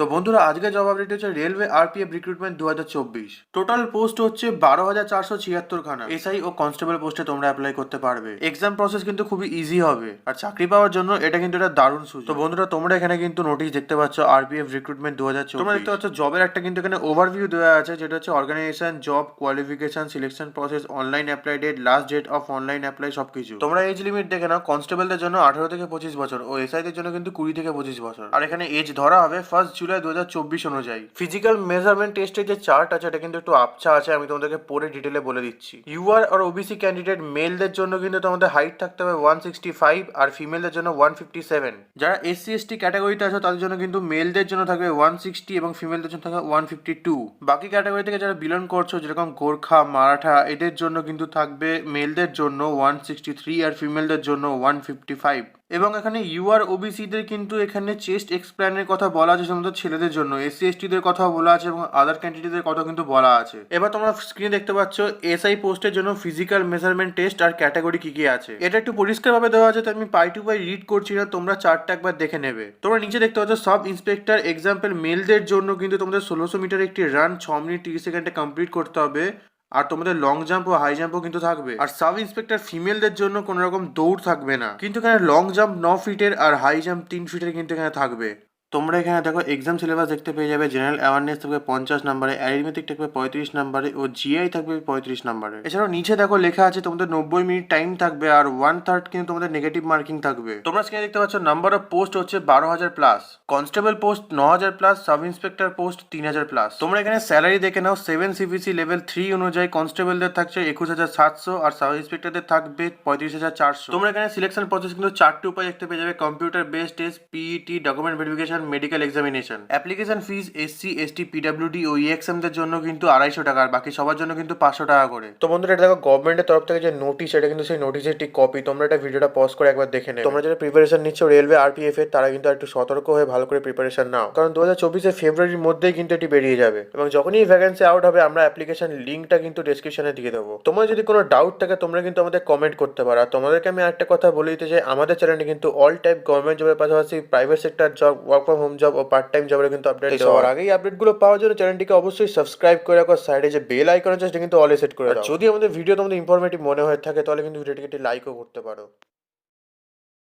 তো বন্ধুরা আজকে জব আপডেট হচ্ছে railway RPF recruitment 2024। Total post হচ্ছে 12,476 খানা। এসআই ও কনস্টেবল পোস্টে তোমরা অ্যাপ্লাই করতে পারবে। এক্সাম প্রসেস কিন্তু খুবই ইজি হবে, আর চাকরি পাওয়ার জন্য এটা কিন্তু একটা দারুণ সুযোগ। তো বন্ধুরা তোমরা এখানে কিন্তু নোটিশ দেখতে পাচ্ছ আরপিএফ রিক্রুটমেন্ট 2024। তোমরা দেখতে পাচ্ছ জবের একটা কিন্তু এখানে ওভারভিউ দেওয়া আছে, যেটা হচ্ছে organisation, job, qualification, selection process, online apply date, last date of online apply সবকিছু। তোমরা এজ লিমিট দেখে নাও, কনস্টেবলদের জন্য 18 থেকে 25 বছর ও এসআইদের জন্য কিন্তু 20 থেকে 25 বছর। আর এখানে এজ ধরা হবে 1 জুলাই 2024 অনুযায়ী। ফিজিক্যাল মেজারমেন্ট টেস্টের যে চার্ট আছে এটা কিন্তু একটু আবছা আছে, আমি তোমাদেরকে পরে ডিটেলে বলে দিচ্ছি। ইউআর আর ওবিসি ক্যান্ডিডেট মেলদের জন্য কিন্তু তোমাদের হাইট থাকতে হবে 165 আর ফিমেলদের জন্য 157। যারা এসসি এসটি ক্যাটাগরিতে আছে তাদের জন্য কিন্তু মেলদের জন্য থাকবে 160 এবং ফিমেলদের জন্য থাকবে 152। বাকি ক্যাটাগরি থেকে যারা বিলং করছো, যেরকম গোর্খা, মারাঠা, এদের জন্য কিন্তু থাকবে মেলদের জন্য 163 আর ফিমেলদের জন্য 155। এবং এখানে ইউআর ওবিসিদের কিন্তু এখানে চেস্ট এক্সপ্ল্যানের কথা বলা আছে শুধুমাত্র ছেলেদের জন্য, এসসি এসটিদের কথা বলা আছে এবং আদার ক্যান্ডিডেটদের কথা কিন্তু বলা আছে। এবার তোমরা স্ক্রিনে দেখতে পাচ্ছ এসআই পোস্টের জন্য ফিজিক্যাল মেজারমেন্ট টেস্ট আর ক্যাটাগরি কি কি আছে। এটা একটু পরিষ্কারভাবে দেওয়া আছে, তো আমি পাই টু পাই রিড করছি না, তোমরা চার্টটা একবার দেখে নেবে। তোমরা নিচে দেখতে পাচ্ছ সাব ইন্সপেক্টর এক্সাম্পল মেলদের জন্য কিন্তু তোমাদের 1600 মিটার একটি রান 6 মিনিট 30 সেকেন্ডে কমপ্লিট করতে হবে, আর তোমাদের লং জাম্প ও হাই জাম্পও কিন্তু থাকবে। আর সাব ইন্সপেক্টর ফিমেলদের জন্য কোনো রকম দৌড় থাকবে না, কিন্তু এখানে লং জাম্প 9 ফিটের আর হাই জাম্প 3 ফিটের কিন্তু এখানে থাকবে। তোমরা এখানে দেখো এক্সাম সিলেবাস দেখতে পেয়ে যাবে। জেনারেল অ্যাওয়ারনেস থাকবে 50 নম্বরে, অ্যারিথমেটিক থাকবে 35 নম্বরে ও জিআই থাকবে 35 নম্বরে। এছাড়াও নিচে দেখো লেখা আছে তোমাদের 90 মিনিট টাইম থাকবে আর 1/3 কিন্তু তোমাদের নেগেটিভ মার্কিং থাকবে। তোমরা স্ক্রিনে দেখতে পাচ্ছ নাম্বার অফ পোস্ট হচ্ছে 12,000 plus, constable post 9,000 plus, sub inspector post 3,000 plus. তোমরা এখানে স্যালারি দেখে নাও, 7 সিপিসি লেভেল 3 অনুযায়ী কনস্টেবলদের থাকছে 21,700 আর সাব ইন্সপেক্টরদের থাকবে 35,400। তোমরা এখানে সিলেকশন প্রসেস কিন্তু 4টি উপায় দেখতে পেয়ে যাবে: computer based test, PET, document verification, medical examination. Application fees SC ST PWD ও ইএক্সএম দের জন্য কিন্তু 250 টাকা, আর বাকি সবার জন্য কিন্তু 500 টাকা করে। তো বন্ধুরা এটা দেখো গভর্নমেন্টের তরফ থেকে যে নোটিশ, এটা কিন্তু সেই নোটিশের ঠিক কপি। তোমরা এটা ভিডিওটা পজ করে একবার দেখে নেবে। তোমরা যারা প্রিপারেশন নিচ্ছ রেলওয়ে আরপিএফ এর, তারা কিন্তু একটু সতর্ক হয়ে ভালো করে প্রিপারেশন নাও, কারণ 2024 ফেব্রুয়ারির মধ্যেই কিন্তু এটি বেরিয়ে যাবে। এবং যখনই ভ্যাকেন্সি আউট হবে আমরা অ্যাপ্লিকেশন লিঙ্কটা কিন্তু ডেসক্রিপশনে দিয়ে দেবো। তোমার যদি কোনো ডাউট থাকে তোমরা কিন্তু আমাদের কমেন্ট করতে পারো। আর তোমাদেরকে আমি একটা কথা বলে দিতে চাই, আমাদের চ্যানেলে কিন্তু অল টাইপ গভর্নমেন্ট জবের পাশাপাশি private sector job, work from home job ও পার্ট টাইম জবের কিন্তু আপডেট দেওয়ার আগেই আপডেটগুলো পাওয়ার জন্য চ্যানেলটিকে অবশ্যই সাবস্ক্রাইব করে রাখো। সাইডে যে বেল আইকন আছে সেটা কিন্তু অলে সেট করে দাও। যদি আমাদের ভিডিও তোমাদের ইনফরমেটিভ মনে হয়ে থাকে তাহলে কিন্তু ভিডিওটিকে একটি লাইকও করতে পারো।